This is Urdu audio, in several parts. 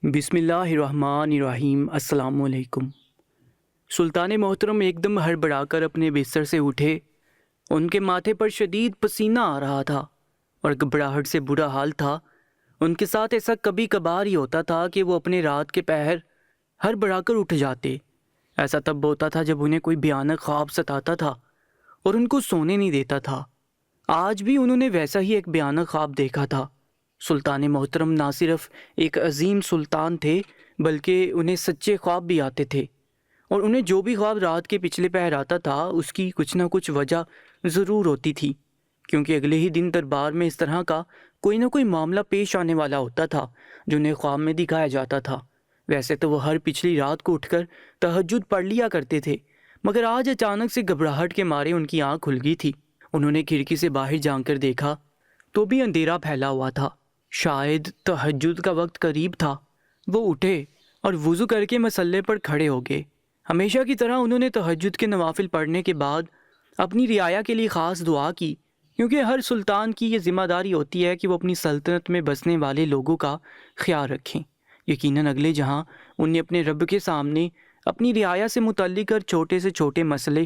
بسم اللہ الرحمن الرحیم۔ السلام علیکم۔ سلطان محترم ایک دم ہڑبڑا کر اپنے بستر سے اٹھے۔ ان کے ماتھے پر شدید پسینہ آ رہا تھا اور گھبراہٹ سے برا حال تھا۔ ان کے ساتھ ایسا کبھی کبھار ہی ہوتا تھا کہ وہ اپنے رات کے پہر ہڑبڑا کر اٹھ جاتے۔ ایسا تب ہوتا تھا جب انہیں کوئی بھیانک خواب ستاتا تھا اور ان کو سونے نہیں دیتا تھا۔ آج بھی انہوں نے ویسا ہی ایک بھیانک خواب دیکھا تھا۔ سلطان محترم نہ صرف ایک عظیم سلطان تھے بلکہ انہیں سچے خواب بھی آتے تھے، اور انہیں جو بھی خواب رات کے پچھلے پہر آتا تھا اس کی کچھ نہ کچھ وجہ ضرور ہوتی تھی، کیونکہ اگلے ہی دن دربار میں اس طرح کا کوئی نہ کوئی معاملہ پیش آنے والا ہوتا تھا جو انہیں خواب میں دکھایا جاتا تھا۔ ویسے تو وہ ہر پچھلی رات کو اٹھ کر تہجد پڑھ لیا کرتے تھے، مگر آج اچانک سے گھبراہٹ کے مارے ان کی آنکھ کھل گئی تھی۔ انہوں نے کھڑکی سے باہر جھانک کر دیکھا تو بھی اندھیرا پھیلا ہوا تھا۔ شاید تہجد کا وقت قریب تھا۔ وہ اٹھے اور وضو کر کے مصلے پر کھڑے ہو گئے۔ ہمیشہ کی طرح انہوں نے تہجد کے نوافل پڑھنے کے بعد اپنی رعایا کے لیے خاص دعا کی، کیونکہ ہر سلطان کی یہ ذمہ داری ہوتی ہے کہ وہ اپنی سلطنت میں بسنے والے لوگوں کا خیال رکھیں۔ یقیناً اگلے جہاں انہیں اپنے رب کے سامنے اپنی رعایا سے متعلق ہر چھوٹے سے چھوٹے مسئلے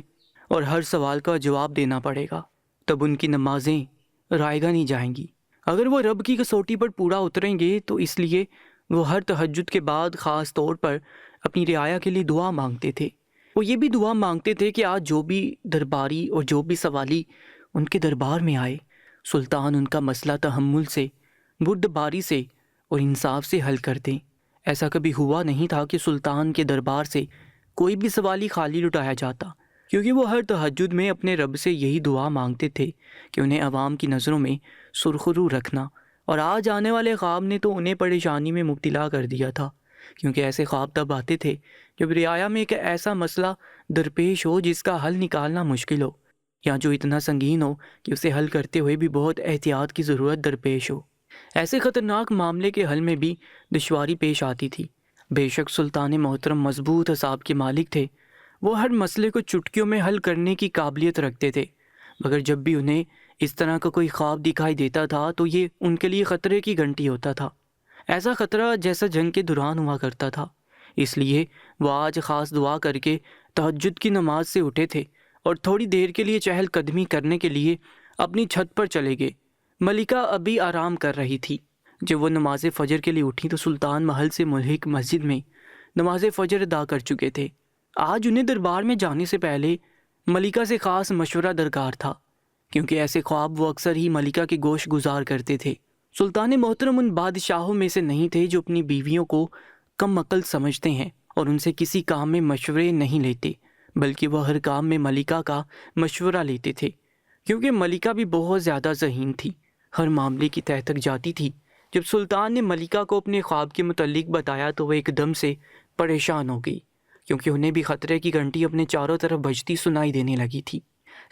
اور ہر سوال کا جواب دینا پڑے گا، تب ان کی نمازیں رائیگاں نہیں جائیں گی۔ اگر وہ رب کی کسوٹی پر پورا اتریں گے تو اس لیے وہ ہر تہجد کے بعد خاص طور پر اپنی رعایا کے لیے دعا مانگتے تھے۔ وہ یہ بھی دعا مانگتے تھے کہ آج جو بھی درباری اور جو بھی سوالی ان کے دربار میں آئے، سلطان ان کا مسئلہ تحمل سے، بردباری سے اور انصاف سے حل کر دیں۔ ایسا کبھی ہوا نہیں تھا کہ سلطان کے دربار سے کوئی بھی سوالی خالی لٹایا جاتا، کیونکہ وہ ہر تہجد میں اپنے رب سے یہی دعا مانگتے تھے کہ انہیں عوام کی نظروں میں سرخرو رکھنا۔ اور آج آنے والے خواب نے تو انہیں پریشانی میں مبتلا کر دیا تھا، کیونکہ ایسے خواب تب آتے تھے جب رعایا میں ایک ایسا مسئلہ درپیش ہو جس کا حل نکالنا مشکل ہو، یا جو اتنا سنگین ہو کہ اسے حل کرتے ہوئے بھی بہت احتیاط کی ضرورت درپیش ہو۔ ایسے خطرناک معاملے کے حل میں بھی دشواری پیش آتی تھی۔ بے شک سلطان محترم مضبوط اعصاب کے مالک تھے۔ وہ ہر مسئلے کو چٹکیوں میں حل کرنے کی قابلیت رکھتے تھے، مگر جب بھی انہیں اس طرح کا کوئی خواب دکھائی دیتا تھا تو یہ ان کے لیے خطرے کی گھنٹی ہوتا تھا، ایسا خطرہ جیسا جنگ کے دوران ہوا کرتا تھا۔ اس لیے وہ آج خاص دعا کر کے تہجد کی نماز سے اٹھے تھے اور تھوڑی دیر کے لیے چہل قدمی کرنے کے لیے اپنی چھت پر چلے گئے۔ ملکہ ابھی آرام کر رہی تھی۔ جب وہ نماز فجر کے لیے اٹھی تو سلطان محل سے ملحق مسجد میں نماز فجر ادا کر چکے تھے۔ آج انہیں دربار میں جانے سے پہلے ملکہ سے خاص مشورہ درکار تھا، کیونکہ ایسے خواب وہ اکثر ہی ملکہ کے گوش گزار کرتے تھے۔ سلطان محترم ان بادشاہوں میں سے نہیں تھے جو اپنی بیویوں کو کم عقل سمجھتے ہیں اور ان سے کسی کام میں مشورے نہیں لیتے، بلکہ وہ ہر کام میں ملکہ کا مشورہ لیتے تھے، کیونکہ ملکہ بھی بہت زیادہ ذہین تھی، ہر معاملے کی تہہ تک جاتی تھی۔ جب سلطان نے ملکہ کو اپنے خواب کے متعلق بتایا تو وہ ایک دم سے پریشان ہو گئی، کیونکہ انہیں بھی خطرے کی گھنٹی اپنے چاروں طرف بجتی سنائی دینے لگی تھی۔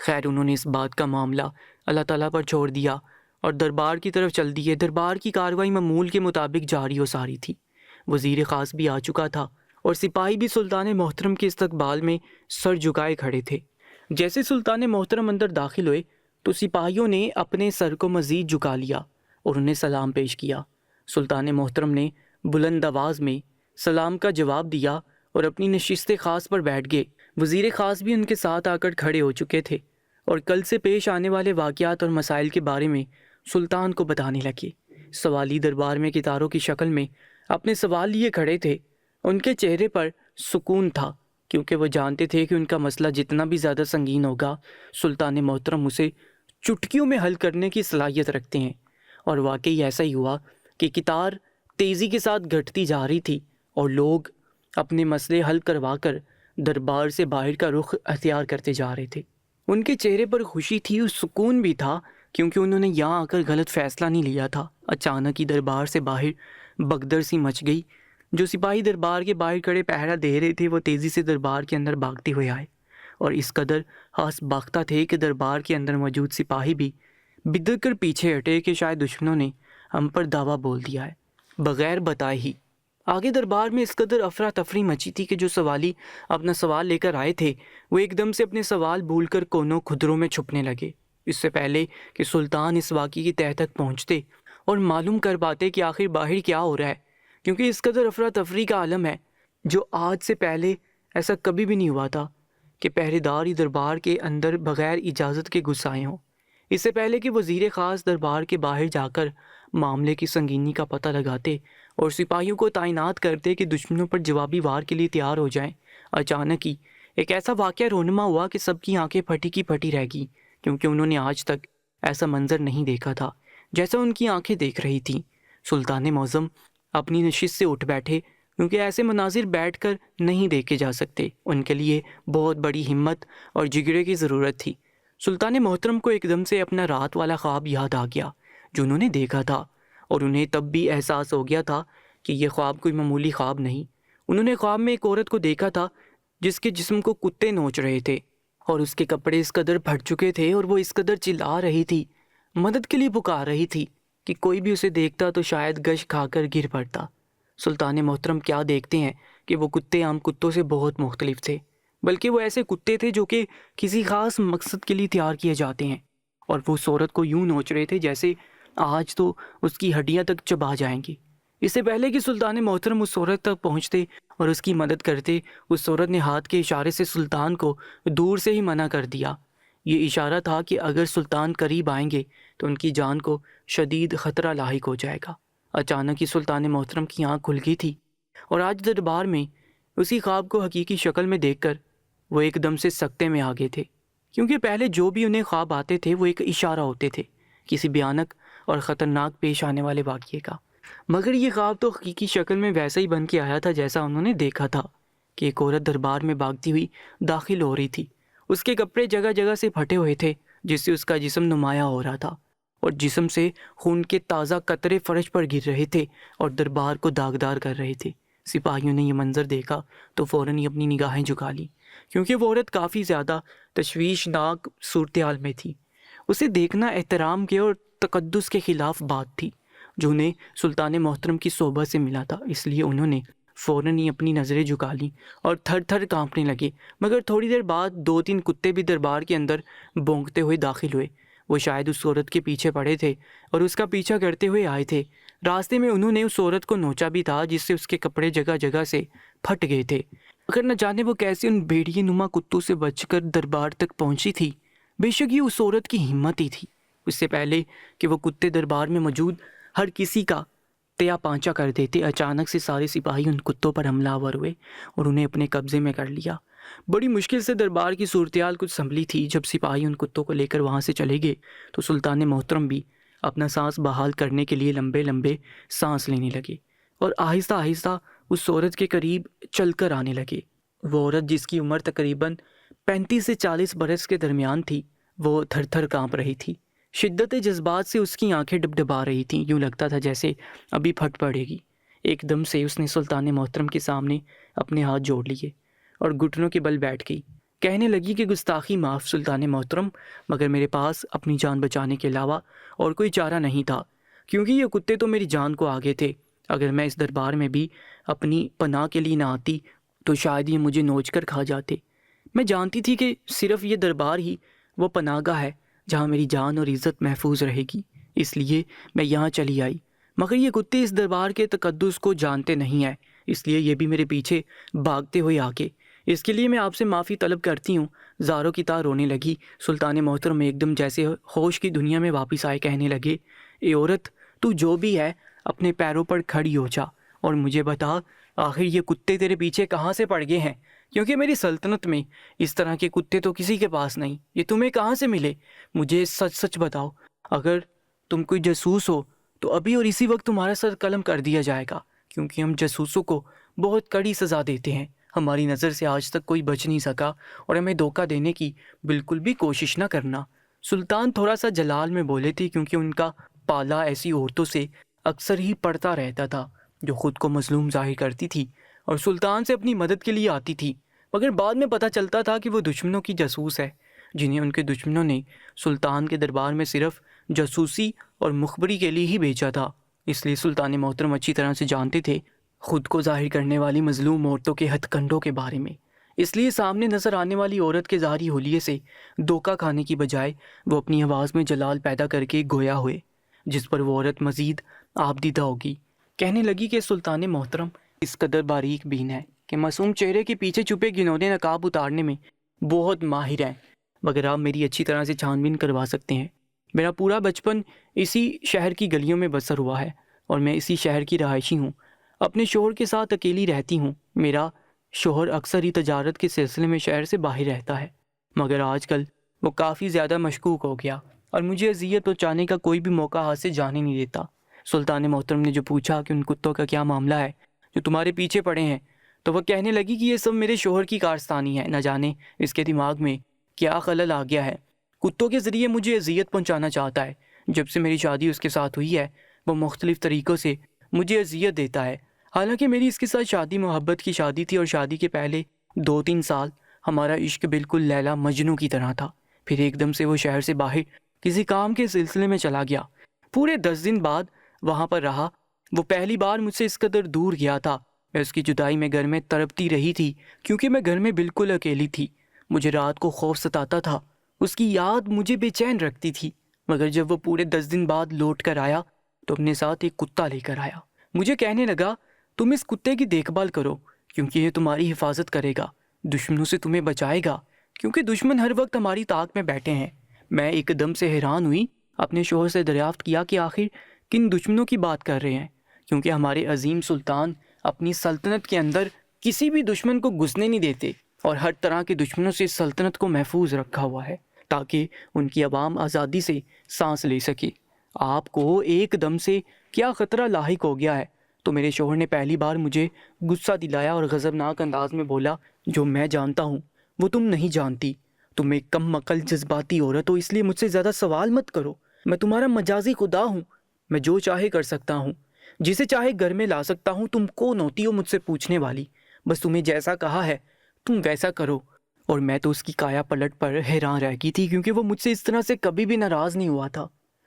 خیر انہوں نے اس بات کا معاملہ اللہ تعالیٰ پر چھوڑ دیا اور دربار کی طرف چل دیے۔ دربار کی کارروائی معمول کے مطابق جاری و ساری تھی۔ وزیر خاص بھی آ چکا تھا اور سپاہی بھی سلطان محترم کے استقبال میں سر جھکائے کھڑے تھے۔ جیسے سلطان محترم اندر داخل ہوئے تو سپاہیوں نے اپنے سر کو مزید جھکا لیا اور انہیں سلام پیش کیا۔ سلطان محترم نے بلند آواز میں سلام کا جواب دیا اور اپنی نشست خاص پر بیٹھ گئے۔ وزیر خاص بھی ان کے ساتھ آ کر کھڑے ہو چکے تھے اور کل سے پیش آنے والے واقعات اور مسائل کے بارے میں سلطان کو بتانے لگے۔ سوالی دربار میں کتاروں کی شکل میں اپنے سوال لیے کھڑے تھے۔ ان کے چہرے پر سکون تھا، کیونکہ وہ جانتے تھے کہ ان کا مسئلہ جتنا بھی زیادہ سنگین ہوگا، سلطان محترم اسے چٹکیوں میں حل کرنے کی صلاحیت رکھتے ہیں۔ اور واقعی ایسا ہی ہوا کہ کتار تیزی کے ساتھ گھٹتی جا رہی تھی اور لوگ اپنے مسئلے حل کروا کر دربار سے باہر کا رخ اختیار کرتے جا رہے تھے۔ ان کے چہرے پر خوشی تھی اور سکون بھی تھا، کیونکہ انہوں نے یہاں آ کر غلط فیصلہ نہیں لیا تھا۔ اچانک ہی دربار سے باہر بگدڑ سی مچ گئی۔ جو سپاہی دربار کے باہر کھڑے پہرا دے رہے تھے وہ تیزی سے دربار کے اندر بھاگتے ہوئے آئے اور اس قدر ہاس باختہ تھے کہ دربار کے اندر موجود سپاہی بھی بدر کر پیچھے ہٹے کہ شاید دشمنوں نے ہم پر دعویٰ بول دیا ہے، بغیر بتائے ہی۔ آگے دربار میں اس قدر افراتفری مچی تھی کہ جو سوالی اپنا سوال لے کر آئے تھے وہ ایک دم سے اپنے سوال بھول کر کونوں کھدروں میں چھپنے لگے۔ اس سے پہلے کہ سلطان اس واقعے کی تہہ تک پہنچتے اور معلوم کر پاتے کہ آخر باہر کیا ہو رہا ہے، کیونکہ اس قدر افراتفری کا عالم ہے جو آج سے پہلے ایسا کبھی بھی نہیں ہوا تھا کہ پہرے دار ہی دربار کے اندر بغیر اجازت کے گھس آئے ہوں۔ اس سے پہلے کہ وزیر خاص دربار کے باہر جا کر معاملے کی سنگینی کا پتہ لگاتے اور سپاہیوں کو تعینات کرتے کہ دشمنوں پر جوابی وار کے لیے تیار ہو جائیں، اچانک ہی ایک ایسا واقعہ رونما ہوا کہ سب کی آنکھیں پھٹی کی پھٹی رہ گئیں، کیونکہ انہوں نے آج تک ایسا منظر نہیں دیکھا تھا جیسا ان کی آنکھیں دیکھ رہی تھیں۔ سلطان معظم اپنی نشست سے اٹھ بیٹھے، کیونکہ ایسے مناظر بیٹھ کر نہیں دیکھے جا سکتے، ان کے لیے بہت بڑی ہمت اور جگرے کی ضرورت تھی۔ سلطان محترم کو ایک دم سے اپنا رات والا خواب یاد آ گیا جو انہوں نے دیکھا تھا، اور انہیں تب بھی احساس ہو گیا تھا کہ یہ خواب کوئی معمولی خواب نہیں۔ انہوں نے خواب میں ایک عورت کو دیکھا تھا جس کے جسم کو کتے نوچ رہے تھے، اور اس کے کپڑے اس قدر پھٹ چکے تھے اور وہ اس قدر چلا رہی تھی، مدد کے لیے پکار رہی تھی کہ کوئی بھی اسے دیکھتا تو شاید گش کھا کر گر پڑتا۔ سلطان محترم کیا دیکھتے ہیں کہ وہ کتے عام کتوں سے بہت مختلف تھے، بلکہ وہ ایسے کتے تھے جو کہ کسی خاص مقصد کے لیے تیار کیے جاتے ہیں، اور وہ اس عورت کو یوں نوچ رہے تھے جیسے آج تو اس کی ہڈیاں تک چبا جائیں گی۔ اس سے پہلے کہ سلطان محترم اس عورت تک پہنچتے اور اس کی مدد کرتے، اس عورت نے ہاتھ کے اشارے سے سلطان کو دور سے ہی منع کر دیا۔ یہ اشارہ تھا کہ اگر سلطان قریب آئیں گے تو ان کی جان کو شدید خطرہ لاحق ہو جائے گا۔ اچانک ہی سلطان محترم کی آنکھ کھل گئی تھی، اور آج دربار میں اسی خواب کو حقیقی شکل میں دیکھ کر وہ ایک دم سے سکتے میں آ گئے تھے، کیونکہ پہلے جو بھی انہیں خواب آتے تھے وہ ایک اشارہ ہوتے تھے کسی بھیانک اور خطرناک پیش آنے والے واقعے کا، مگر یہ خواب تو حقیقی شکل میں ویسا ہی بن کے آیا تھا جیسا انہوں نے دیکھا تھا کہ ایک عورت دربار میں بھاگتی ہوئی داخل ہو رہی تھی۔ اس کے کپڑے جگہ جگہ سے پھٹے ہوئے تھے جس سے اس کا جسم نمایاں ہو رہا تھا، اور جسم سے خون کے تازہ قطرے فرش پر گر رہے تھے اور دربار کو داغدار کر رہے تھے۔ سپاہیوں نے یہ منظر دیکھا تو فوراً ہی اپنی نگاہیں جھکا لیں، کیونکہ وہ عورت کافی زیادہ تشویشناک صورتحال میں تھی۔ اسے دیکھنا احترام کے اور تقدس کے خلاف بات تھی جو انہیں سلطان محترم کی صحبت سے ملا تھا، اس لیے انہوں نے فوراً ہی اپنی نظریں جھکا لیں اور تھر تھر کانپنے لگے۔ مگر تھوڑی دیر بعد 2-3 کتے بھی دربار کے اندر بھونکتے ہوئے داخل ہوئے۔ وہ شاید اس عورت کے پیچھے پڑے تھے اور اس کا پیچھا کرتے ہوئے آئے تھے۔ راستے میں انہوں نے اس عورت کو نوچا بھی تھا جس سے اس کے کپڑے جگہ جگہ سے پھٹ گئے تھے، مگر نہ جانے وہ کیسے ان بھیڑیے نما کتوں سے بچ کر دربار تک پہنچی تھی۔ بے شک یہ اس عورت کی ہمت ہی تھی۔ اس سے پہلے کہ وہ کتے دربار میں موجود ہر کسی کا تیا پانچا کر دیتے، اچانک سے سارے سپاہی ان کتوں پر حملہ آور ہوئے اور انہیں اپنے قبضے میں کر لیا۔ بڑی مشکل سے دربار کی صورتحال کچھ سنبھلی تھی۔ جب سپاہی ان کتوں کو لے کر وہاں سے چلے گئے تو سلطان محترم بھی اپنا سانس بحال کرنے کے لیے لمبے لمبے سانس لینے لگے اور آہستہ آہستہ اس عورت کے قریب چل کر آنے لگے۔ وہ عورت جس کی عمر تقریباً 35 سے 40 برس کے درمیان تھی، وہ تھر تھر کانپ رہی تھی۔ شدت جذبات سے اس کی آنکھیں ڈبڈبا رہی تھیں، یوں لگتا تھا جیسے ابھی پھٹ پڑے گی۔ ایک دم سے اس نے سلطان محترم کے سامنے اپنے ہاتھ جوڑ لیے اور گھٹنوں کے بل بیٹھ گئی۔ کہنے لگی کہ گستاخی معاف سلطان محترم، مگر میرے پاس اپنی جان بچانے کے علاوہ اور کوئی چارہ نہیں تھا، کیونکہ یہ کتے تو میری جان کو آگے تھے۔ اگر میں اس دربار میں بھی اپنی پناہ کے لیے نہ آتی تو شاید یہ مجھے نوچ کر کھا جاتے۔ میں جانتی تھی کہ صرف یہ دربار ہی وہ پناہ گاہ ہے جہاں میری جان اور عزت محفوظ رہے گی، اس لیے میں یہاں چلی آئی۔ مگر یہ کتے اس دربار کے تقدس کو جانتے نہیں ہیں، اس لیے یہ بھی میرے پیچھے بھاگتے ہوئے آگے۔ اس کے لیے میں آپ سے معافی طلب کرتی ہوں۔ زاروں کی طرح رونے لگی۔ سلطان محترم ایک دم جیسے ہوش کی دنیا میں واپس آئے کہنے لگے، اے عورت، تو جو بھی ہے اپنے پیروں پر کھڑی ہو جا اور مجھے بتا آخر یہ کتے تیرے پیچھے کہاں سے پڑ گئے ہیں، کیونکہ میری سلطنت میں اس طرح کے کتے تو کسی کے پاس نہیں۔ یہ تمہیں کہاں سے ملے؟ مجھے سچ سچ بتاؤ۔ اگر تم کوئی جاسوس ہو تو ابھی اور اسی وقت تمہارا سر قلم کر دیا جائے گا، کیونکہ ہم جاسوسوں کو بہت کڑی سزا دیتے ہیں۔ ہماری نظر سے آج تک کوئی بچ نہیں سکا اور ہمیں دھوکہ دینے کی بالکل بھی کوشش نہ کرنا۔ سلطان تھوڑا سا جلال میں بولے تھے، کیونکہ ان کا پالا ایسی عورتوں سے اکثر ہی پڑتا رہتا تھا جو خود کو مظلوم ظاہر کرتی تھی اور سلطان سے اپنی مدد کے لیے آتی تھی، مگر بعد میں پتہ چلتا تھا کہ وہ دشمنوں کی جاسوس ہے، جنہیں ان کے دشمنوں نے سلطان کے دربار میں صرف جاسوسی اور مخبری کے لیے ہی بھیجا تھا۔ اس لیے سلطان محترم اچھی طرح سے جانتے تھے خود کو ظاہر کرنے والی مظلوم عورتوں کے ہتھ کنڈوں کے بارے میں۔ اس لیے سامنے نظر آنے والی عورت کے ظاہری حلیے سے دھوکہ کھانے کی بجائے وہ اپنی آواز میں جلال پیدا کر کے گویا ہوئے، جس پر وہ عورت مزید آبدیدہ ہوگی۔ کہنے لگی کہ سلطان محترم اس قدر باریک بین ہے کہ معصوم چہرے کے پیچھے چھپے گھنونے نقاب اتارنے میں بہت ماہر ہیں، مگر آپ میری اچھی طرح سے چھان بین کروا سکتے ہیں۔ میرا پورا بچپن اسی شہر کی گلیوں میں بسر ہوا ہے اور میں اسی شہر کی رہائشی ہوں۔ اپنے شوہر کے ساتھ اکیلی رہتی ہوں۔ میرا شوہر اکثر ہی تجارت کے سلسلے میں شہر سے باہر رہتا ہے، مگر آج کل وہ کافی زیادہ مشکوک ہو گیا اور مجھے اذیت پہنچانے کا کوئی بھی موقع ہاتھ سے جانے نہیں دیتا۔ سلطان محترم نے جو پوچھا کہ ان کتوں کا کیا معاملہ ہے جو تمہارے پیچھے پڑے ہیں، تو وہ کہنے لگی کہ یہ سب میرے شوہر کی کارستانی ہے، نہ جانے اس کے دماغ میں کیا خلل آ گیا ہے۔ کتوں کے ذریعے مجھے اذیت پہنچانا چاہتا ہے۔ جب سے میری شادی اس کے ساتھ ہوئی ہے وہ مختلف طریقوں سے مجھے اذیت دیتا ہے۔ حالانکہ میری اس کے ساتھ شادی محبت کی شادی تھی اور شادی کے پہلے 2-3 سال ہمارا عشق بالکل لیلا مجنوں کی طرح تھا۔ پھر ایک دم سے وہ شہر سے باہر کسی کام کے سلسلے میں چلا گیا۔ پورے 10 دن بعد وہاں پر رہا۔ وہ پہلی بار مجھ سے اس قدر دور گیا تھا۔ میں اس کی جدائی میں گھر میں تڑپتی رہی تھی کیونکہ میں گھر میں بالکل اکیلی تھی۔ مجھے رات کو خوف ستاتا تھا، اس کی یاد مجھے بے چین رکھتی تھی۔ مگر جب وہ پورے 10 دن بعد لوٹ کر آیا تو اپنے ساتھ ایک کتا لے کر آیا۔ مجھے کہنے لگا تم اس کتے کی دیکھ بھال کرو کیونکہ یہ تمہاری حفاظت کرے گا، دشمنوں سے تمہیں بچائے گا، کیونکہ دشمن ہر وقت ہماری طاق میں بیٹھے ہیں۔ میں ایک دم سے حیران ہوئی، اپنے شوہر سے دریافت کیا کہ آخر کن دشمنوں کی بات کر رہے ہیں، کیونکہ ہمارے عظیم سلطان اپنی سلطنت کے اندر کسی بھی دشمن کو گھسنے نہیں دیتے اور ہر طرح کے دشمنوں سے سلطنت کو محفوظ رکھا ہوا ہے تاکہ ان کی عوام آزادی سے سانس لے سکے۔ آپ کو ایک دم سے کیا خطرہ لاحق ہو گیا ہے؟ تو میرے شوہر نے پہلی بار مجھے غصہ دلایا اور غضبناک انداز میں بولا، جو میں جانتا ہوں وہ تم نہیں جانتی۔ تم ایک کم عقل جذباتی عورت ہو، اس لیے مجھ سے زیادہ سوال مت کرو۔ میں تمہارا مجازی خدا ہوں، میں جو چاہے کر سکتا ہوں، جسے چاہے گھر میں لا سکتا ہوں۔ تم کون ہوتی ہو مجھ سے پوچھنے والی؟ بس تمہیں جیسا کہا ہے تم ویسا کرو۔ اور میں تو اس کی کایا پلٹ پر حیران رہ گئی تھی کیونکہ وہ مجھ سے اس طرح سے کبھی بھی ناراض نہیں ہوا تھا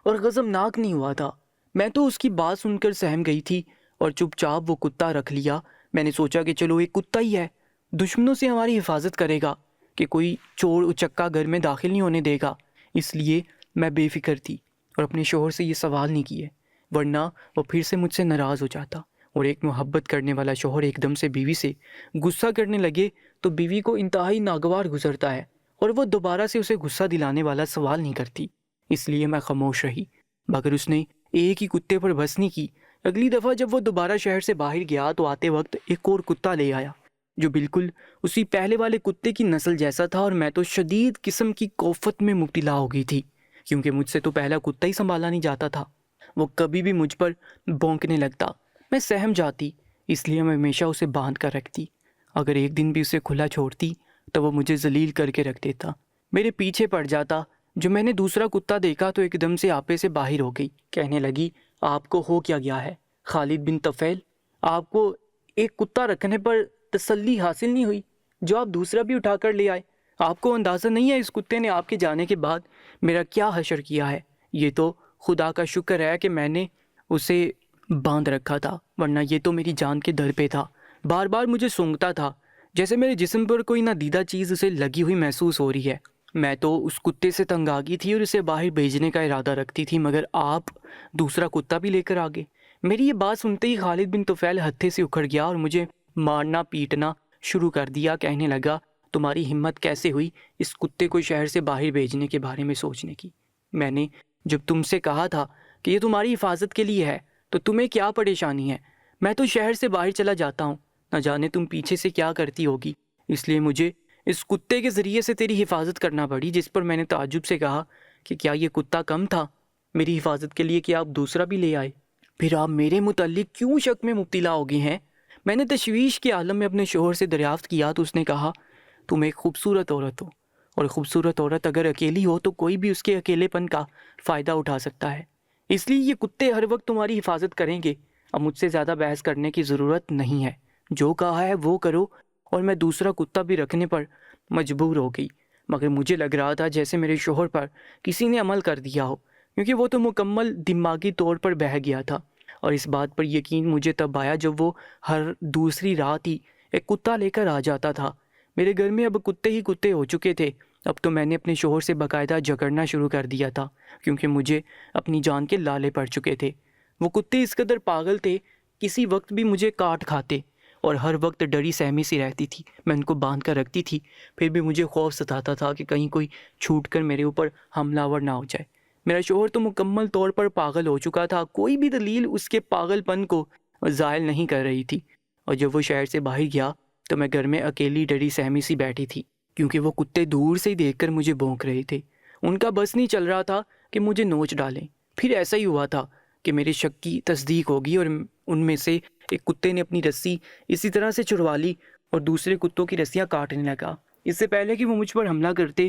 اور غضبناک نہیں ہوا تھا۔ میں تو اس کی بات سن کر سہم گئی تھی اور چپ چاپ وہ کتا رکھ لیا۔ میں نے سوچا کہ چلو ایک کتا ہی ہے، دشمنوں سے ہماری حفاظت کرے گا، کہ کوئی چور اچکا گھر میں داخل نہیں ہونے دے گا۔ اس لیے میں بے فکر تھی اور اپنے شوہر سے یہ سوال نہیں کیے، ورنہ وہ پھر سے مجھ سے ناراض ہو جاتا۔ اور ایک محبت کرنے والا شوہر ایک دم سے بیوی سے غصہ کرنے لگے تو بیوی کو انتہائی ناگوار گزرتا ہے اور وہ دوبارہ سے اسے غصہ دلانے والا سوال نہیں کرتی۔ اس لیے میں خاموش رہی، مگر اس نے ایک ہی کتے پر بس نہیں کی۔ اگلی دفعہ جب وہ دوبارہ شہر سے باہر گیا تو آتے وقت ایک اور کتا لے آیا جو بالکل اسی پہلے والے کتے کی نسل جیسا تھا، اور میں تو شدید قسم کی کوفت میں مبتلا ہو گئی تھی کیونکہ مجھ سے تو پہلا کتا ہی سنبھالا نہیں جاتا تھا۔ وہ کبھی بھی مجھ پر بھونکنے لگتا، میں سہم جاتی، اس لیے میں ہمیشہ اسے باندھ کر رکھتی۔ اگر ایک دن بھی اسے کھلا چھوڑتی تو وہ مجھے ذلیل کر کے رکھ دیتا، میرے پیچھے پڑ جاتا۔ جو میں نے دوسرا کتا دیکھا تو ایک دم سے آپے سے باہر ہو گئی، کہنے لگی آپ کو ہو کیا گیا ہے خالد بن طفیل؟ آپ کو ایک کتا رکھنے پر تسلی حاصل نہیں ہوئی جو آپ دوسرا بھی اٹھا کر لے آئے؟ آپ کو اندازہ نہیں ہے اس کتے نے آپ کے جانے کے بعد میرا کیا حشر کیا ہے؟ یہ تو خدا کا شکر ہے کہ میں نے اسے باندھ رکھا تھا، ورنہ یہ تو میری جان کے در پہ تھا۔ بار بار مجھے سونگتا تھا جیسے میرے جسم پر کوئی نادیدہ چیز اسے لگی ہوئی محسوس ہو رہی ہے۔ میں تو اس کتے سے تنگ آ گئی تھی اور اسے باہر بھیجنے کا ارادہ رکھتی تھی، مگر آپ دوسرا کتا بھی لے کر آ گئے۔ میری یہ بات سنتے ہی خالد بن طفیل ہتھے سے اکھڑ گیا اور مجھے مارنا پیٹنا شروع کر دیا۔ کہنے لگا تمہاری ہمت کیسے ہوئی اس کتے کو شہر سے باہر بھیجنے کے بارے میں سوچنے کی؟ میں نے جب تم سے کہا تھا کہ یہ تمہاری حفاظت کے لیے ہے تو تمہیں کیا پریشانی ہے؟ میں تو شہر سے باہر چلا جاتا ہوں، نہ جانے تم پیچھے سے کیا کرتی ہوگی، اس لیے مجھے اس کتے کے ذریعے سے تیری حفاظت کرنا پڑی۔ جس پر میں نے تعجب سے کہا کہ کیا یہ کتا کم تھا میری حفاظت کے لیے کہ آپ دوسرا بھی لے آئے؟ پھر آپ میرے متعلق کیوں شک میں مبتلا ہو گئے ہیں؟ میں نے تشویش کے عالم میں اپنے شوہر سے دریافت کیا تو اس نے کہا تم ایک خوبصورت عورت ہو، اور خوبصورت عورت اگر اکیلی ہو تو کوئی بھی اس کے اکیلے پن کا فائدہ اٹھا سکتا ہے، اس لیے یہ کتے ہر وقت تمہاری حفاظت کریں گے۔ اب مجھ سے زیادہ بحث کرنے کی ضرورت نہیں ہے، جو کہا ہے وہ کرو۔ اور میں دوسرا کتا بھی رکھنے پر مجبور ہو گئی، مگر مجھے لگ رہا تھا جیسے میرے شوہر پر کسی نے عمل کر دیا ہو، کیونکہ وہ تو مکمل دماغی طور پر بہہ گیا تھا۔ اور اس بات پر یقین مجھے تب آیا جب وہ ہر دوسری رات ہی ایک کتا لے کر آ جاتا تھا۔ میرے گھر میں اب کتے ہی کتے ہو چکے تھے۔ اب تو میں نے اپنے شوہر سے باقاعدہ جھگڑنا شروع کر دیا تھا کیونکہ مجھے اپنی جان کے لالے پڑ چکے تھے۔ وہ کتے اس قدر پاگل تھے کسی وقت بھی مجھے کاٹ کھاتے اور ہر وقت ڈری سہمی سی رہتی تھی۔ میں ان کو باندھ کر رکھتی تھی، پھر بھی مجھے خوف ستاتا تھا کہ کہیں کوئی چھوٹ کر میرے اوپر حملہ آور نہ ہو جائے۔ میرا شوہر تو مکمل طور پر پاگل ہو چکا تھا، کوئی بھی دلیل اس کے پاگل پن کو زائل نہیں کر رہی تھی، اور جب وہ شہر سے باہر گیا تو میں گھر میں اکیلی ڈری سہمی سی بیٹھی تھی، کیونکہ وہ کتے دور سے ہی دیکھ کر مجھے بھونک رہے تھے۔ ان کا بس نہیں چل رہا تھا کہ مجھے نوچ ڈالیں۔ پھر ایسا ہی ہوا تھا کہ میرے شک کی تصدیق ہوگی، اور ان میں سے ایک کتے نے اپنی رسی اسی طرح سے چھڑوا لی اور دوسرے کتوں کی رسیاں کاٹنے لگا۔ اس سے پہلے کہ وہ مجھ پر حملہ کرتے،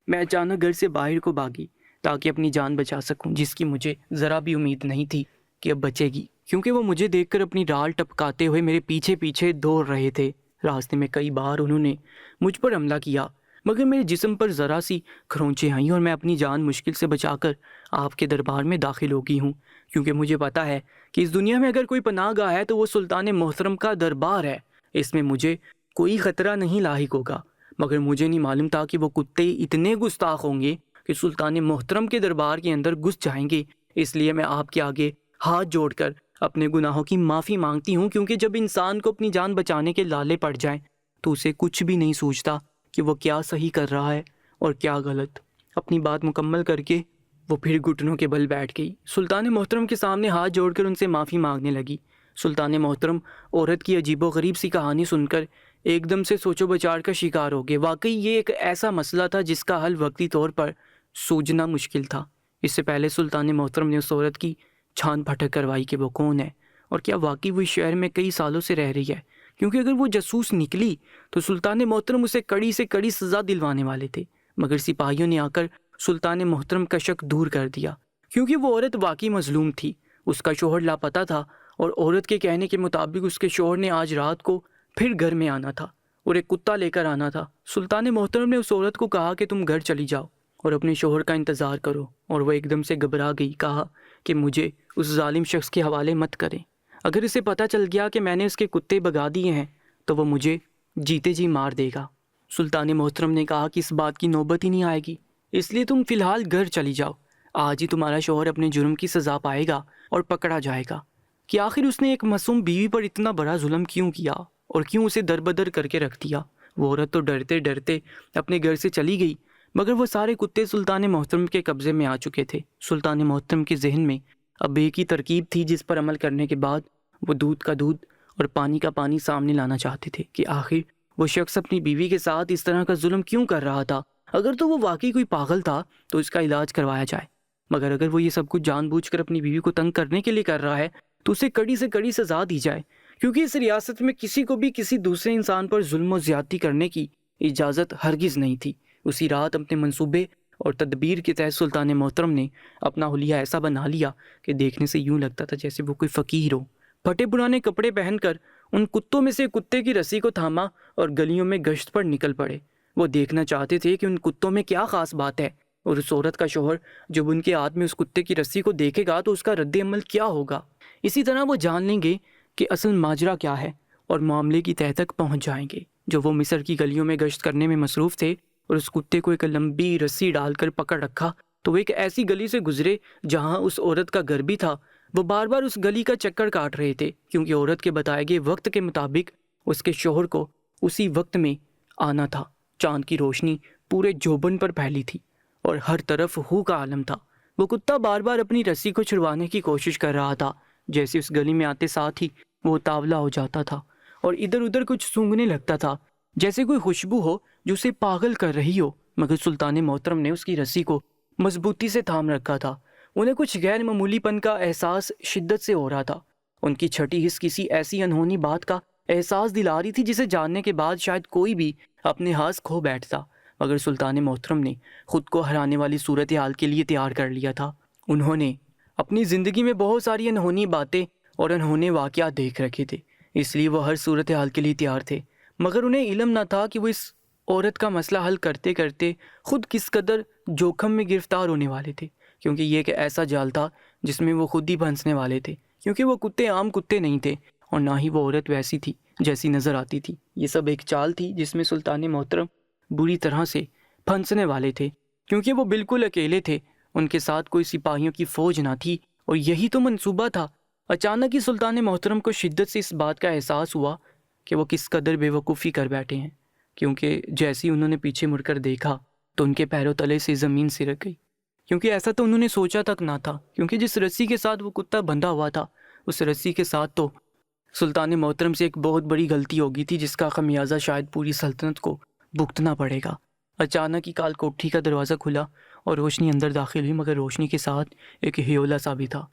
میں اچانک گھر سے باہر کو بھاگی تاکہ اپنی جان بچا سکوں، جس کی مجھے ذرا بھی امید نہیں تھی کہ اب بچے گی، کیونکہ وہ مجھے دیکھ کر اپنی ڈال ٹپکاتے ہوئے میرے پیچھے پیچھے دوڑ رہے تھے۔ راستے میں کئی بار انہوں نے مجھ پر حملہ کیا، مگر میرے جسم پر ذرا سی کھرونچیں آئیں اور میں اپنی جان مشکل سے بچا کر آپ کے دربار میں داخل ہو گئی ہوں، کیونکہ مجھے پتا ہے کہ اس دنیا میں اگر کوئی پناہ گاہ ہے تو وہ سلطان محترم کا دربار ہے۔ اس میں مجھے کوئی خطرہ نہیں لاحق ہوگا، مگر مجھے نہیں معلوم تھا کہ وہ کتے اتنے گستاخ ہوں گے کہ سلطان محترم کے دربار کے اندر گھس جائیں گے۔ اس لیے میں آپ کے آگے ہاتھ جوڑ کر اپنے گناہوں کی معافی مانگتی ہوں، کیونکہ جب انسان کو اپنی جان بچانے کے لالے پڑ جائیں تو اسے کچھ بھی نہیں سوچتا کہ وہ کیا صحیح کر رہا ہے اور کیا غلط۔ اپنی بات مکمل کر کے وہ پھر گھٹنوں کے بل بیٹھ گئی، سلطان محترم کے سامنے ہاتھ جوڑ کر ان سے معافی مانگنے لگی۔ سلطان محترم عورت کی عجیب و غریب سی کہانی سن کر ایک دم سے سوچو بچار کا شکار ہو گئے۔ واقعی یہ ایک ایسا مسئلہ تھا جس کا حل وقتی طور پر سوجنا مشکل تھا۔ اس سے پہلے سلطان محترم نے اس عورت کی چھان پھٹک کروائی کہ وہ کون ہے اور کیا واقعی وہ اس شہر میں کئی سالوں سے رہ رہی ہے، کیونکہ اگر وہ جاسوس نکلی تو سلطان محترم اسے کڑی سے کڑی سزا دلوانے والے تھے، مگر سپاہیوں نے آ کر سلطان محترم کا شک دور کر دیا، کیونکہ وہ عورت واقعی مظلوم تھی۔ اس کا شوہر لاپتہ تھا اور عورت کے کہنے کے مطابق اس کے شوہر نے آج رات کو پھر گھر میں آنا تھا اور ایک کتا لے کر آنا تھا۔ سلطان محترم نے اس عورت کو کہا کہ تم گھر چلی جاؤ اور اپنے شوہر کا انتظار کرو، اور وہ ایک دم سے گھبرا گئی، کہا کہ مجھے اس ظالم شخص کے حوالے مت کریں، اگر اسے پتہ چل گیا کہ میں نے اس کے کتے بھگا دیے ہیں تو وہ مجھے جیتے جی مار دے گا۔ سلطان محترم نے کہا کہ اس بات کی نوبت ہی نہیں آئے گی، اس لیے تم فی الحال گھر چلی جاؤ، آج ہی تمہارا شوہر اپنے جرم کی سزا پائے گا اور پکڑا جائے گا کہ آخر اس نے ایک معصوم بیوی پر اتنا بڑا ظلم کیوں کیا اور کیوں اسے دربدر کر کے رکھ دیا۔ وہ عورت تو ڈرتے ڈرتے اپنے گھر سے چلی گئی، مگر وہ سارے کتے سلطان محترم کے قبضے میں آ چکے تھے۔ سلطان محترم کے ذہن میں اب ایک ہی ترکیب تھی جس پر عمل کرنے کے بعد وہ دودھ کا دودھ اور پانی کا پانی سامنے لانا چاہتے تھے کہ آخر وہ شخص اپنی بیوی کے ساتھ اس طرح کا ظلم کیوں کر رہا تھا۔ اگر تو وہ واقعی کوئی پاگل تھا تو اس کا علاج کروایا جائے، مگر اگر وہ یہ سب کچھ جان بوجھ کر اپنی بیوی کو تنگ کرنے کے لیے کر رہا ہے تو اسے کڑی سے کڑی سزا دی جائے، کیونکہ اس ریاست میں کسی کو بھی کسی دوسرے انسان پر ظلم و زیادتی کرنے کی اجازت ہرگز نہیں تھی۔ اسی رات اپنے منصوبے اور تدبیر کے تحت سلطان محترم نے اپنا حلیہ ایسا بنا لیا کہ دیکھنے سے یوں لگتا تھا جیسے وہ کوئی فقیر ہو۔ پھٹے پرانے کپڑے پہن کر ان کتوں میں سے کتے کی رسی کو تھاما اور گلیوں میں گشت پر نکل پڑے۔ وہ دیکھنا چاہتے تھے کہ ان کتوں میں کیا خاص بات ہے، اور اس عورت کا شوہر جب ان کے ہاتھ میں اس کتے کی رسی کو دیکھے گا تو اس کا رد عمل کیا ہوگا۔ اسی طرح وہ جان لیں گے کہ اصل ماجرا کیا ہے اور معاملے کی تہہ تک پہنچ جائیں گے۔ جو وہ مصر کی گلیوں میں گشت کرنے میں مصروف تھے اور اس کتے کو ایک لمبی رسی ڈال کر پکڑ رکھا تو وہ ایک ایسی گلی سے گزرے جہاں اس عورت کا گھر بھی تھا۔ وہ بار بار اس گلی کا چکر کاٹ رہے تھے، کیونکہ عورت کے بتائے گئے وقت کے مطابق اس کے شوہر کو اسی وقت میں آنا تھا۔ چاند کی روشنی پورے جوبن پر پھیلی تھی اور ہر طرف ہو کا عالم تھا۔ وہ کتا بار بار اپنی رسی کو چھڑوانے کی کوشش کر رہا تھا، جیسے اس گلی میں آتے ساتھ ہی وہ تاولا ہو جاتا تھا اور ادھر ادھر کچھ سونگھنے لگتا تھا جیسے کوئی خوشبو ہو جو اسے پاگل کر رہی ہو، مگر سلطان محترم نے اس کی رسی کو مضبوطی سے تھام رکھا تھا۔ انہیں کچھ غیر معمولی پن کا احساس شدت سے ہو رہا تھا۔ ان کی چھٹی حس کسی ایسی انہونی بات کا احساس دلا رہی تھی جسے جاننے کے بعد شاید کوئی بھی اپنے ہاس کھو بیٹھتا، مگر سلطان محترم نے خود کو ہرانے والی صورتحال کے لیے تیار کر لیا تھا۔ انہوں نے اپنی زندگی میں بہت ساری انہونی باتیں اور انہونے واقعات دیکھ رکھے تھے، اس لیے وہ ہر صورتحال کے لیے تیار تھے، مگر انہیں علم نہ تھا کہ وہ اس عورت کا مسئلہ حل کرتے کرتے خود کس قدر جوخم میں گرفتار ہونے والے تھے، کیونکہ یہ ایک ایسا جال تھا جس میں وہ خود ہی پھنسنے والے تھے، کیونکہ وہ کتے عام کتے نہیں تھے اور نہ ہی وہ عورت ویسی تھی جیسی نظر آتی تھی۔ یہ سب ایک چال تھی جس میں سلطان محترم بری طرح سے پھنسنے والے تھے، کیونکہ وہ بالکل اکیلے تھے، ان کے ساتھ کوئی سپاہیوں کی فوج نہ تھی، اور یہی تو منصوبہ تھا اچانک ہی سلطان محترم کو شدت سے اس بات کا احساس ہوا کہ وہ کس قدر بے وقوفی کر بیٹھے ہیں، کیونکہ جیسے ہی انہوں نے پیچھے مڑ کر دیکھا تو ان کے پیروں تلے سے زمین سرک گئی، کیونکہ ایسا تو انہوں نے سوچا تک نہ تھا، کیونکہ جس رسی کے ساتھ وہ کتا بندھا ہوا تھا اس رسی کے ساتھ تو سلطان محترم سے ایک بہت بڑی غلطی ہو گئی تھی، جس کا خمیازہ شاید پوری سلطنت کو بھگتنا پڑے گا۔ اچانک ہی کال کوٹھی کا دروازہ کھلا اور روشنی اندر داخل ہوئی، مگر روشنی کے ساتھ ایک ہیولا سا بھی تھا۔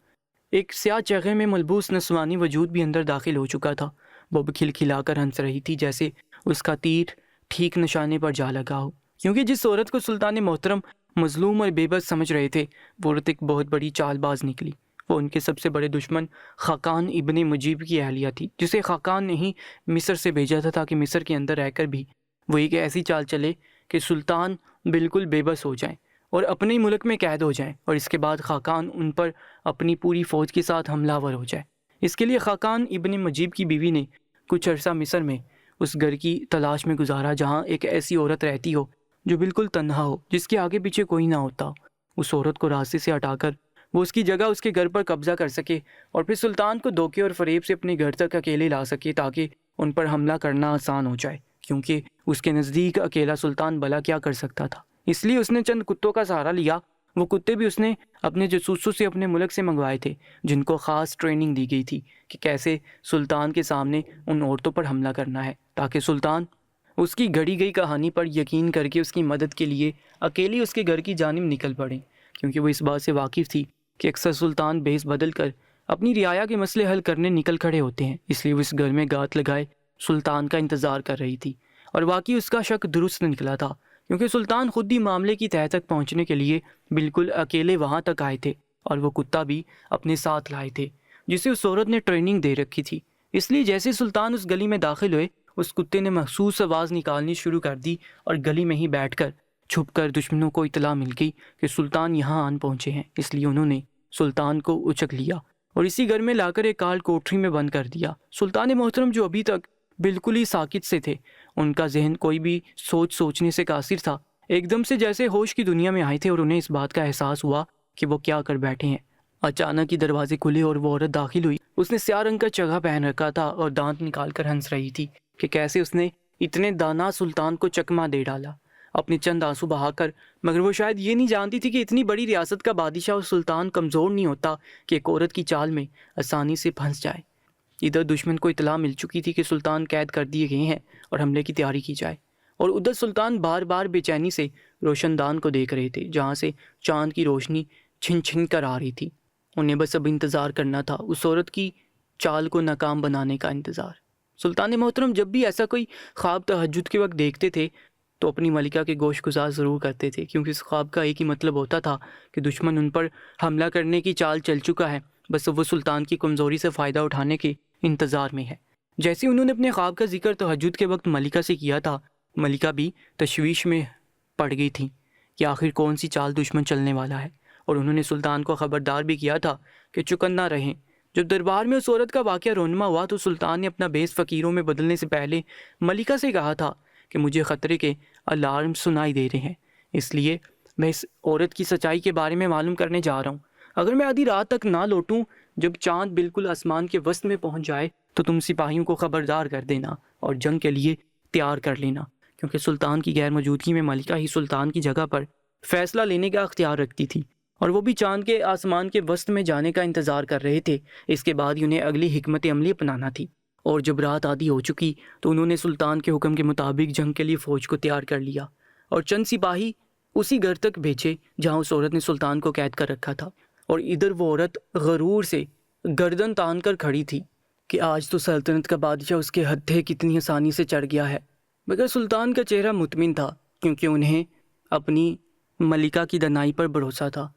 ایک سیاہ چہرے میں ملبوس نسوانی وجود بھی اندر داخل ہو چکا تھا۔ وہ بھی کھلکھلا کر ہنس رہی تھی، جیسے اس کا تیر ٹھیک نشانے پر جا لگا ہو، کیونکہ جس عورت کو سلطان محترم مظلوم اور بے بس سمجھ رہے تھے وہ عورت ایک بہت بڑی چال باز نکلی۔ وہ ان کے سب سے بڑے دشمن خاقان ابن مجیب کی اہلیہ تھی، جسے خاقان نے ہی مصر سے بھیجا تھا تاکہ مصر کے اندر رہ کر بھی وہ ایک ایسی چال چلے کہ سلطان بالکل بے بس ہو جائیں اور اپنے ہی ملک میں قید ہو جائیں، اور اس کے بعد خاقان ان پر اپنی پوری فوج کے ساتھ حملہ آور ہو جائے۔ اس کے لیے خاقان ابن مجیب کی بیوی نے کچھ عرصہ مصر میں اس گھر کی تلاش میں گزارا جہاں ایک ایسی عورت رہتی ہو جو بالکل تنہا ہو، جس کے آگے پیچھے کوئی نہ ہوتا۔ اس عورت کو راستے سے ہٹا کر وہ اس کی جگہ اس کے گھر پر قبضہ کر سکے اور پھر سلطان کو دھوکے اور فریب سے اپنے گھر تک اکیلے لا سکے تاکہ ان پر حملہ کرنا آسان ہو جائے، کیونکہ اس کے نزدیک اکیلا سلطان بھلا کیا کر سکتا تھا۔ اس لیے اس نے چند کتوں کا سہارا لیا۔ وہ کتے بھی اس نے اپنے جاسوسوں سے اپنے ملک سے منگوائے تھے، جن کو خاص ٹریننگ دی گئی تھی کہ کیسے سلطان کے سامنے ان عورتوں پر حملہ کرنا ہے، تاکہ سلطان اس کی گھڑی گئی کہانی پر یقین کر کے اس کی مدد کے لیے اکیلی اس کے گھر کی جانب نکل پڑے، کیونکہ وہ اس بات سے واقف تھی کہ اکثر سلطان بھیس بدل کر اپنی رعایا کے مسئلے حل کرنے نکل کھڑے ہوتے ہیں۔ اس لیے وہ اس گھر میں گات لگائے سلطان کا انتظار کر رہی تھی، اور واقعی اس کا شک درست نکلا تھا، کیونکہ سلطان خود ہی معاملے کی تہہ تک پہنچنے کے لیے بالکل اکیلے وہاں تک آئے تھے، اور وہ کتا بھی اپنے ساتھ لائے تھے جسے اس عورت نے ٹریننگ دے رکھی تھی۔ اس لیے جیسے سلطان اس گلی میں داخل ہوئے، اس کتے نے مخصوص آواز نکالنی شروع کر دی اور گلی میں ہی بیٹھ کر چھپ کر دشمنوں کو اطلاع مل گئی کہ سلطان یہاں آن پہنچے ہیں۔ اس لیے انہوں نے سلطان کو اچک لیا اور اسی گھر میں لا کر ایک کال کوٹری میں بند کر دیا۔ سلطان محترم جو ابھی تک بالکل ہی ساکت سے تھے، ان کا ذہن کوئی بھی سوچنے سے قاصر تھا، ایک دم سے جیسے ہوش کی دنیا میں آئے تھے اور انہیں اس بات کا احساس ہوا کہ وہ کیا کر بیٹھے ہیں۔ اچانک ہی دروازے کھلے اور وہ عورت داخل ہوئی۔ اس نے سیاہ رنگ کا چگا پہن رکھا تھا اور دانت نکال کر ہنس رہی تھی کہ کیسے اس نے اتنے دانا سلطان کو چکما دے ڈالا اپنے چند آنسو بہا کر، مگر وہ شاید یہ نہیں جانتی تھی کہ اتنی بڑی ریاست کا بادشاہ اور سلطان کمزور نہیں ہوتا کہ ایک عورت کی چال میں آسانی سے پھنس جائے۔ ادھر دشمن کو اطلاع مل چکی تھی کہ سلطان قید کر دیے گئے ہیں اور حملے کی تیاری کی جائے، اور ادھر سلطان بار بار بے چینی سے روشن دان کو دیکھ رہے تھے جہاں سے چاند کی روشنی چھن چھن کر آ رہی تھی۔ انہیں بس اب انتظار کرنا تھا، اس عورت کی چال کو ناکام بنانے کا انتظار۔ سلطان محترم جب بھی ایسا کوئی خواب تہجد کے وقت دیکھتے تھے تو اپنی ملکہ کے گوش گزار ضرور کرتے تھے، کیونکہ اس خواب کا ایک ہی مطلب ہوتا تھا کہ دشمن ان پر حملہ کرنے کی چال چل چکا ہے، بس وہ سلطان کی کمزوری سے فائدہ اٹھانے کے انتظار میں ہے۔ جیسے انہوں نے اپنے خواب کا ذکر تہجد کے وقت ملکہ سے کیا تھا، ملکہ بھی تشویش میں پڑ گئی تھی کہ آخر کون سی چال دشمن چلنے والا ہے، اور انہوں نے سلطان کو خبردار بھی کیا تھا کہ چکن نہ رہیں۔ جب دربار میں اس عورت کا واقعہ رونما ہوا تو سلطان نے اپنا بیس فقیروں میں بدلنے سے پہلے ملکہ سے کہا تھا کہ مجھے خطرے کے الارم سنائی دے رہے ہیں، اس لیے میں اس عورت کی سچائی کے بارے میں معلوم کرنے جا رہا ہوں۔ اگر میں آدھی رات تک نہ لوٹوں، جب چاند بالکل آسمان کے وسط میں پہنچ جائے تو تم سپاہیوں کو خبردار کر دینا اور جنگ کے لیے تیار کر لینا، کیونکہ سلطان کی غیر موجودگی میں ملکہ ہی سلطان کی جگہ پر فیصلہ لینے کا اختیار رکھتی تھی، اور وہ بھی چاند کے آسمان کے وسط میں جانے کا انتظار کر رہے تھے۔ اس کے بعد انہیں اگلی حکمت عملی اپنانا تھی، اور جب رات آدھی ہو چکی تو انہوں نے سلطان کے حکم کے مطابق جنگ کے لیے فوج کو تیار کر لیا اور چند سپاہی اسی گھر تک بھیجے جہاں اس عورت نے سلطان کو قید کر رکھا تھا۔ اور ادھر وہ عورت غرور سے گردن تان کر کھڑی تھی کہ آج تو سلطنت کا بادشاہ اس کے ہتھے کتنی آسانی سے چڑھ گیا ہے، مگر سلطان کا چہرہ مطمئن تھا کیونکہ انہیں اپنی ملکہ کی دانائی پر بھروسہ تھا۔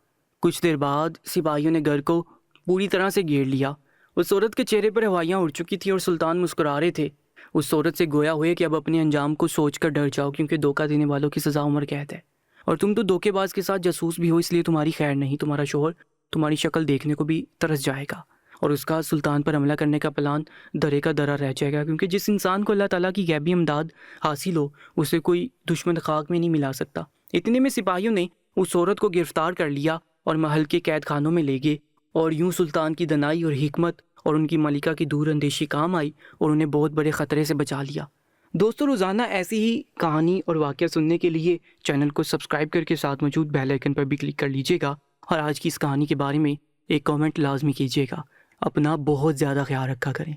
کچھ دیر بعد سپاہیوں نے گھر کو پوری طرح سے گھیر لیا۔ اس عورت کے چہرے پر ہوائیاں اڑ چکی تھی اور سلطان مسکرا رہے تھے، اس عورت سے گویا ہوئے کہ اب اپنے انجام کو سوچ کر ڈر جاؤ، کیونکہ دھوکہ دینے والوں کی سزا عمر قید ہے، اور تم تو دھوکے باز کے ساتھ جاسوس بھی ہو، اس لیے تمہاری خیر نہیں، تمہارا شوہر تمہاری شکل دیکھنے کو بھی ترس جائے گا اور اس کا سلطان پر حملہ کرنے کا پلان درے کا درا رہ جائے گا، کیونکہ جس انسان کو اللہ تعالیٰ کی غیبی امداد حاصل ہو اسے کوئی دشمن خاک میں نہیں ملا سکتا۔ اتنے میں سپاہیوں نے اس عورت کو گرفتار کر لیا اور محل کے قید خانوں میں لے گئے، اور یوں سلطان کی دنائی اور حکمت اور ان کی ملکہ کی دور اندیشی کام آئی اور انہیں بہت بڑے خطرے سے بچا لیا۔ دوستو، روزانہ ایسی ہی کہانی اور واقعہ سننے کے لیے چینل کو سبسکرائب کر کے ساتھ موجود بیل آئیکن پر بھی کلک کر لیجیے گا، اور آج کی اس کہانی کے بارے میں ایک کامنٹ لازمی کیجیے گا۔ اپنا بہت زیادہ خیال رکھا کریں۔